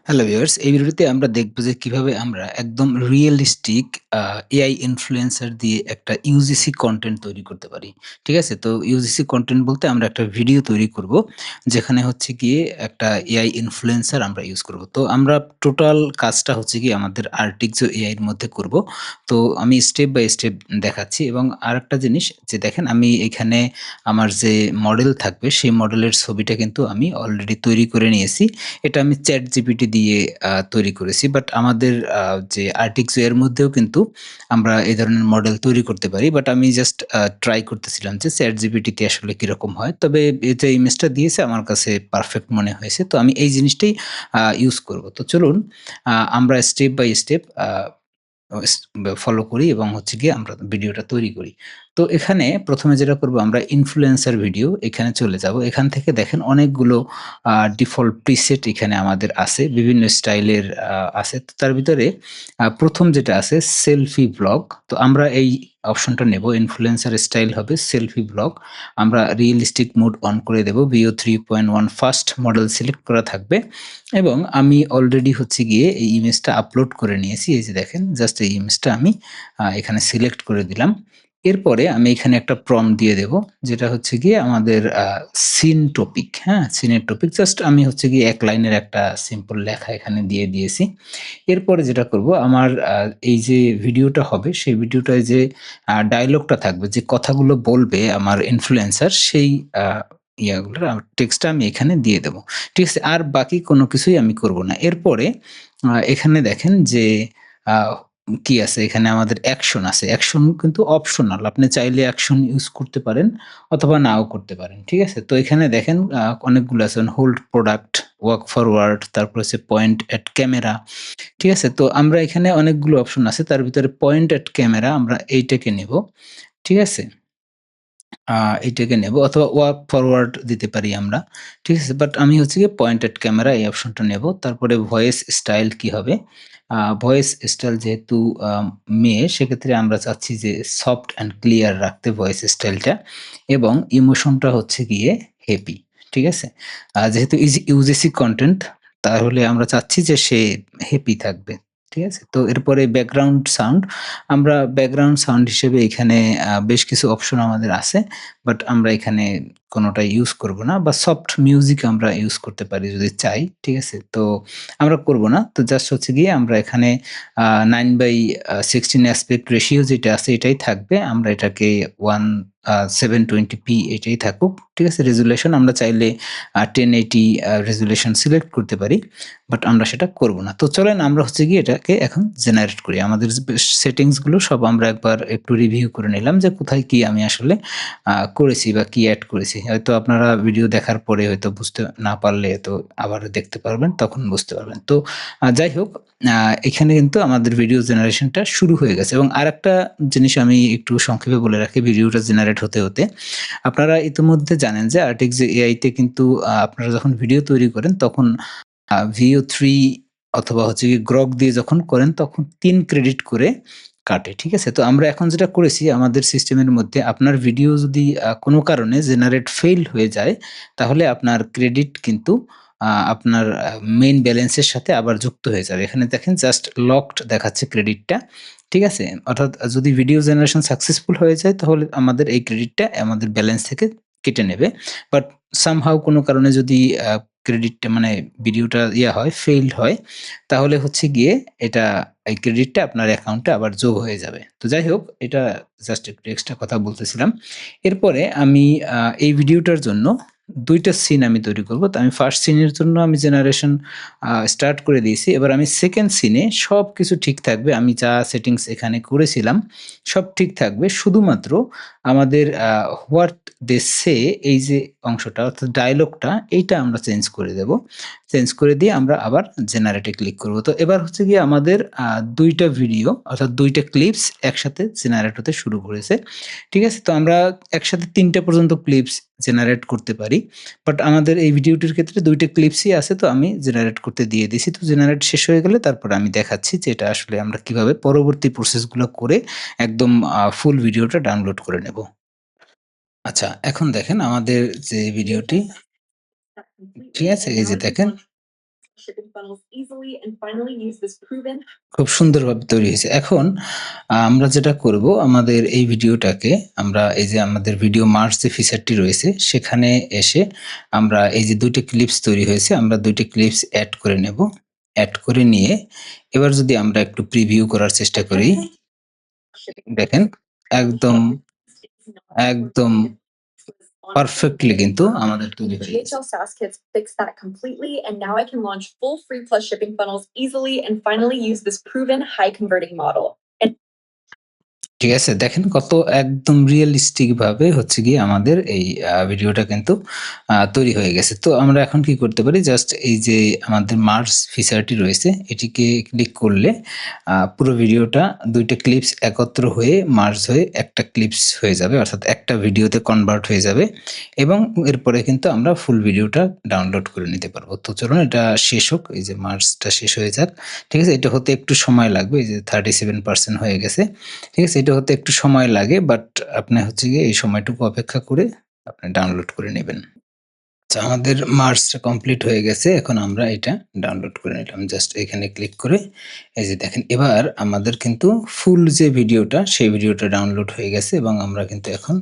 Hello viewers, এই ভিডিওতে আমরা দেখব যে কিভাবে আমরা একদম রিয়েলিস্টিক এআই ইনফ্লুয়েন্সার দিয়ে একটা ইউজিসি কনটেন্ট তৈরি করতে পারি। ঠিক আছে? তো ইউজিসি কনটেন্ট বলতে আমরা একটা ভিডিও তৈরি করব, যেখানে হচ্ছে গিয়ে একটা এআই ইনফ্লুয়েন্সার আমরা ইউজ করব। তো আমরা টোটাল কাজটা হচ্ছে গিয়ে আমাদের আর্টিক্সো এআই এর মধ্যে করব। তো আমি স্টেপ বাই স্টেপ দেখাচ্ছি এবং আরেকটা জিনিস যে দেখেন আমি এখানে আমার যে মডেল থাকবে সেই মডেলের ছবিটা কিন্তু আমি অলরেডি তৈরি করে নিয়েছি। এটা আমি ChatGPT দিয়ে তৈরি করেছি। বাট আমাদের যে Artixo এর মধ্যেও কিন্তু আমরা এই ধরনের মডেল তৈরি করতে পারি। বাট আমি জাস্ট ট্রাই করতেছিলাম যে ChatGPT তে আসলে কিরকম হয়। তবে এই যে ইমেজটা দিয়েছে আমার কাছে পারফেক্ট মনে হয়েছে। তো আমি এই জিনিসটাই ইউজ করব। তো চলুন আমরা স্টেপ বাই স্টেপ ও ইস ফলো করি এবং হচ্ছে গিয়ে আমরা ভিডিওটা তৈরি করি। তো এখানে ১ম এ যেটা করব আমরা ইনফ্লুয়েন্সার ভিডিও এখানে চলে যাব। এখান থেকে দেখেন অনেকগুলো ডিফল্ট প্রিসেট এখানে আমাদের আছে। বিভিন্ন স্টাইলের আছে। তো তার ভিতরে ১ম যেটা আছে সেলফি ব্লগ। তো আমরা এই অপশনটা নেব। ইনফ্লুয়েন্সার স্টাইল হবে সেলফি ব্লগ। আমরা রিয়ালিস্টিক মোড অন করে দেব। VO 3.1 ফার্স্ট মডেল সিলেক্ট করা থাকবে এবং আমি অলরেডি হচ্ছে গিয়ে এই ইমেজটা আপলোড করে নিয়েছি। এই যে দেখেন জাস্ট এই ইমেজটা আমি এখানে সিলেক্ট করে দিলাম। এরপরে আমি এখানে একটা প্রম্পট দিয়ে দেব, যেটা হচ্ছে গিয়ে আমাদের সিন টপিক, হ্যাঁ? সিনের টপিক জাস্ট আমি হচ্ছে গিয়ে ১ লাইনের একটা সিম্পল লেখা এখানে দিয়ে দিয়েছি। এরপরে যেটা করব আমার এই যে ভিডিওটা হবে সেই ভিডিওটায় যে ডায়ালগটা থাকবে, যে কথাগুলো বলবে আমার ইনফ্লুয়েন্সার সেই আ ইয়াগুলোর টেক্সটটা আমি এখানে দিয়ে দেব। ঠিক আছে? আর বাকি কোনো কিছুই আমি করব না। এরপরে এখানে দেখেন যে আ কি আছে, এখানে আমাদের অ্যাকশন আছে। অ্যাকশন কিন্তু অপশনাল। আপনি চাইলে অ্যাকশন ইউজ করতে পারেন অথবা নাও করতে পারেন। ঠিক আছে? তো এখানে দেখেন অনেকগুলো আছে। হোল্ড প্রোডাক্ট, ওয়াক ফরওয়ার্ড, তারপর হচ্ছে পয়েন্ট এট ক্যামেরা। ঠিক আছে? তো আমরা এখানে অনেকগুলো অপশন আছে। তার ভিতরে পয়েন্ট এট ক্যামেরা আমরা এইটাকে নেব। ঠিক আছে? আ এইটাকে নেব অথবা ওয়াক ফরওয়ার্ড দিতে পারি আমরা। ঠিক আছে? বাট আমি হচ্ছে গিয়ে পয়েন্টেড ক্যামেরা এই অপশনটা নেব। তারপরে ভয়েস স্টাইল কি হবে? ভয়েস স্টাইল যেহেতু আ মেয়ে, সেক্ষেত্রে আমরা চাচ্ছি যে সফট অ্যান্ড ক্লিয়ার রাখতে ভয়েস স্টাইলটা এবং ইমোশনটা হচ্ছে গিয়ে হ্যাপি। ঠিক আছে? যেহেতু ইউজিসি কনটেন্ট, তাহলে আমরা চাচ্ছি যে সে হ্যাপি থাকবে। ঠিক আছে? তো এরপরে ব্যাকগ্রাউন্ড সাউন্ড, আমরা ব্যাকগ্রাউন্ড সাউন্ড হিসেবে এখানে বেশ কিছু অপশন আমাদের আছে। বাট আমরা এখানে কোনটা ইউজ করব না, বা সফট মিউজিক আমরা ইউজ করতে পারি যদি চাই। ঠিক আছে? তো আমরা করব না। তো জাস্ট হচ্ছে গিয়ে আমরা এখানে 9/16 অ্যাসপেক্ট রেশিও যেটা আছে এটাই থাকবে। আমরা এটাকে 720p এটাই থাকুক। ঠিক আছে? রেজোলিউশন আমরা চাইলে 1080 রেজোলিউশন সিলেক্ট করতে পারি। বাট আমরা সেটা করব না। তো চলেন আমরা হচ্ছে গিয়ে এটাকে এখন জেনারেট করি। আমাদের সেটিংস গুলো সব আমরা একবার একটু রিভিউ করে নিলাম যে কোথায় কি আমি আসলে করেছি বা কি এড করেছি। হয়তো আপনারা ভিডিও দেখার পরে হয়তো বুঝতে না পারলে তো আবার দেখতে পারবেন, তখন বুঝতে পারবেন। তো যাই হোক, আ এখানে কিন্তু আমাদের ভিডিও জেনারেশনটা শুরু হয়ে গেছে এবং আরেকটা জিনিস আমি একটু সংক্ষেপে বলে রাখি ভিডিওটা জেনারেট হতে। আপনারা ইতিমধ্যে জানেন যে Artix AI তে কিন্তু আপনারা যখন ভিডিও তৈরি করেন তখন VO3 অথবা হচ্ছে গিয়ে Grok দিয়ে যখন করেন তখন ৩ ক্রেডিট করে কাটে। ঠিক আছে? তো আমরা এখন যেটা করেছি আমাদের সিস্টেমের মধ্যে, আপনার ভিডিও যদি কোনো কারণে জেনারেট ফেইল হয়ে যায়, তাহলে আপনার ক্রেডিট কিন্তু আপনার মেইন ব্যালেন্সের সাথে আবার যুক্ত হয়ে যাবে। এখানে দেখেন জাস্ট লকড দেখাচ্ছে ক্রেডিটটা। ঠিক আছে? অর্থাৎ যদি ভিডিও জেনারেশন সাকসেসফুল হয়ে যায় তাহলে আমাদের এই ক্রেডিটটা আমাদের ব্যালেন্স থেকে কেটে নেবে। বাট সামহাউ কোনো কারণে যদি ক্রেডিটটা মানে ভিডিওটা হয়, ফেইলড হয়, তাহলে হচ্ছে গিয়ে এটা এই ক্রেডিটটা আপনার অ্যাকাউন্টে আবার যোগ হয়ে যাবে। তো যাই হোক, এটা জাস্ট একটু এক্সট্রা কথা বলতেছিলাম। এরপরে আমি এই ভিডিওটার জন্য ২ টা সিন আমি তৈরি করব। তো আমি ফার্স্ট সিনের জন্য আমি জেনারেশন স্টার্ট করে দিয়েছি। এবার আমি সেকেন্ড সিনে সবকিছু ঠিক থাকবে। আমি যা সেটিংস এখানে করেছিলাম সব ঠিক থাকবে। শুধুমাত্র আমাদের হোয়াট দে সে, এই যে অংশটা অর্থাৎ ডায়ালগটা, এইটা আমরা চেঞ্জ করে দেব। চেঞ্জ করে দিয়ে আমরা আবার জেনারেটে ক্লিক করব। তো এবার হচ্ছে গিয়ে আমাদের ২ টা ভিডিও অর্থাৎ ২ টা ক্লিপস একসাথে জেনারেট হতে শুরু করেছে। ঠিক আছে? তো আমরা একসাথে ৩ টা পর্যন্ত ক্লিপস জেনারেট করতে পারি। বাট আমাদের এই ভিডিওটির ক্ষেত্রে ২ টা ক্লিপসই আছে, তো আমি জেনারেট করতে দিয়ে দিছি। তো জেনারেট শেষ হয়ে গেলে তারপরে আমি দেখাচ্ছি যে এটা আসলে আমরা কিভাবে পরবর্তী প্রসেস গুলো করে একদম ফুল ভিডিওটা ডাউনলোড করে নেব। আচ্ছা, এখন দেখেন আমাদের যে ভিডিওটি, ঠিক আছে? এই যে দেখেন shipping funnels easily and finally use this proven খুব সুন্দরভাবে তৈরি হয়েছে। এখন আমরা যেটা করব আমাদের এই ভিডিওটাকে আমরা এই যে আমাদের ভিডিও মার্জ যে ফিচারটি রয়েছে সেখানে এসে আমরা এই যে ২ টা ক্লিপস তৈরি হয়েছে আমরা ২ টা ক্লিপস এড করে নেব। এড করে নিয়ে এবার যদি আমরা একটু প্রিভিউ করার চেষ্টা করি দেখেন একদম একদম পারফেক্টলি কিন্তু আমাদের তৈরি হয়ে গেছে। DHL SaaS Kits fixed that completely, and now I can launch full free plus shipping funnels easily and finally use this proven high converting model. And ঠিক আছে? দেখেন কত একদম রিয়ালিস্টিক ভাবে হচ্ছে গিয়ে আমাদের এই ভিডিওটা কিন্তু তৈরি হয়ে গেছে। তো আমরা এখন কি করতে পারি জাস্ট এই যে আমাদের মার্জ ফিচারটি রয়েছে এটিকে ক্লিক করলে পুরো ভিডিওটা ২ টা ক্লিপস একত্র হয়ে মার্জ হয়ে একটা ক্লিপস হয়ে যাবে অর্থাৎ একটা ভিডিওতে কনভার্ট হয়ে যাবে এবং এরপরে কিন্তু আমরা ফুল ভিডিওটা ডাউনলোড করে নিতে পারবো। তো চলুন এটা শেষ হোক। এই যে মার্জটা শেষ হয়ে যাক। ঠিক আছে? এটা হতে একটু সময় লাগবে। এই যে 37% হয়ে গেছে। ঠিক আছে? এটা হতে একটু সময় লাগে বাট আপনি হচ্ছে গিয়ে এই সময়টুকু অপেক্ষা করে আপনি ডাউনলোড করে নেবেন। আচ্ছা আমাদের মার্জটা কমপ্লিট হয়ে গেছে। এখন আমরা এটা ডাউনলোড করে নিলাম। জাস্ট এখানে ক্লিক করে এই যে দেখেন এবার আমাদের কিন্তু ফুল যে ভিডিওটা সেই ভিডিওটা ডাউনলোড হয়ে গেছে এবং আমরা কিন্তু এখন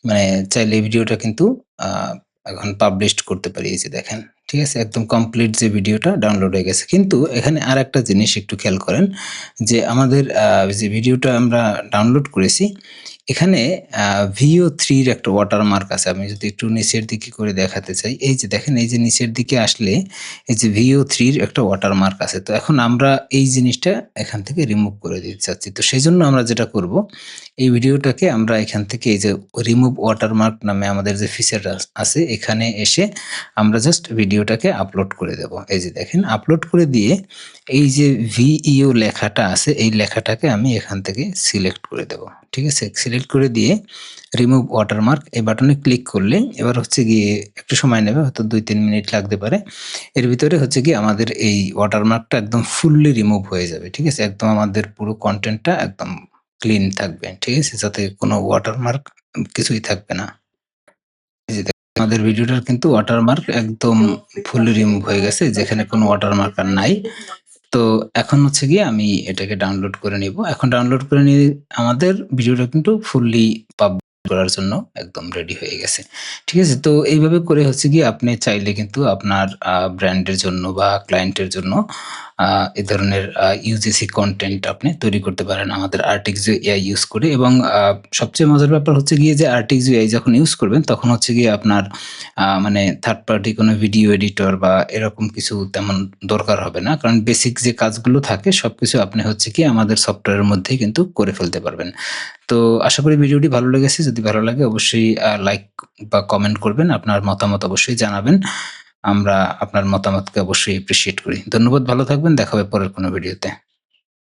মানে চাইলে এই ভিডিওটা কিন্তু আ এখন পাবলিশড করতে পারি। এই যে দেখেন। ঠিক আছে? একদম কমপ্লিট যে ভিডিওটা ডাউনলোড হয়ে গেছে। কিন্তু এখানে আরেকটা জিনিস একটু খেয়াল করেন যে আমাদের যে ভিডিওটা আমরা ডাউনলোড করেছি এখানে VO3 র একটা ওয়াটারমার্ক আছে। আমি যদি একটু নিচের দিকে করে দেখাতে চাই। এই যে দেখেন এই যে নিচের দিকে আসলে এই যে VO3 র একটা ওয়াটারমার্ক আছে। তো এখন আমরা এই জিনিসটা এখান থেকে রিমুভ করে দিতে চাচ্ছি। তো সেজন্য আমরা যেটা করব এই ভিডিওটাকে আমরা এখান থেকে এই যে রিমুভ ওয়াটারমার্ক নামে আমাদের যে ফিচার আছে এখানে এসে আমরা জাস্ট ভিডিওটাকে আপলোড করে দেব। এই যে দেখেন আপলোড করে দিয়ে এই যে VEO লেখাটা আছে এই লেখাটাকে আমি এখান থেকে সিলেক্ট করে দেব। ঠিক আছে? সিলেক্ট করে দিয়ে রিমুভ ওয়াটারমার্ক এই বাটনে ক্লিক করলে এবার হচ্ছে গিয়ে একটু সময় নেবে হয়তো ২-৩ মিনিট লাগতে পারে। এর ভিতরে হচ্ছে গিয়ে আমাদের এই ওয়াটারমার্কটা একদম ফুললি রিমুভ হয়ে যাবে। ঠিক আছে? একদম আমাদের পুরো কনটেন্টটা একদম ক্লিন থাকবে। ঠিক আছে? যাতে কোনো ওয়াটারমার্ক কিছুই থাকবে না। এই যে দেখেন আমাদের ভিডিওটার কিন্তু ওয়াটারমার্ক একদম ফুললি রিমুভ হয়ে গেছে। যেখানে কোনো ওয়াটারমার্ক আর নাই। তো এখন হচ্ছে গিয়ে আমি এটাকে ডাউনলোড করে নিব। এখন ডাউনলোড করে নিয়ে আমাদের ভিডিওটা কিন্তু ফুললি পাবলিশ করার জন্য একদম রেডি হয়ে গেছে। ঠিক আছে? তো এইভাবে করে হচ্ছে গিয়ে আপনি চাইলে কিন্তু আপনার ব্র্যান্ডের জন্য বা ক্লায়েন্টের জন্য এ ধরনের UGC কনটেন্ট আপনি তৈরি করতে পারেন আমাদের Artixio AI ইউজ করে এবং সবচেয়ে মজার ব্যাপার হচ্ছে গিয়ে যে Artixio AI যখন ইউজ করবেন তখন হচ্ছে গিয়ে আপনার মানে থার্ড পার্টি কোনো ভিডিও এডিটর বা এরকম কিছু তেমন দরকার হবে না। কারণ বেসিক যে কাজগুলো থাকে সবকিছু আপনি হচ্ছে কি আমাদের সফটওয়্যারের মধ্যেই কিন্তু করে ফেলতে পারবেন। তো আশা করি ভিডিওটি ভালো লেগেছে। যদি ভালো লাগে অবশ্যই লাইক বা কমেন্ট করবেন। আপনার মতামত অবশ্যই জানাবেন। আমরা আপনার মতামতকে অবশ্যই অ্যাপ্রিশিয়েট করি। ধন্যবাদ, ভালো থাকবেন। দেখা হবে পরের কোনো ভিডিওতে।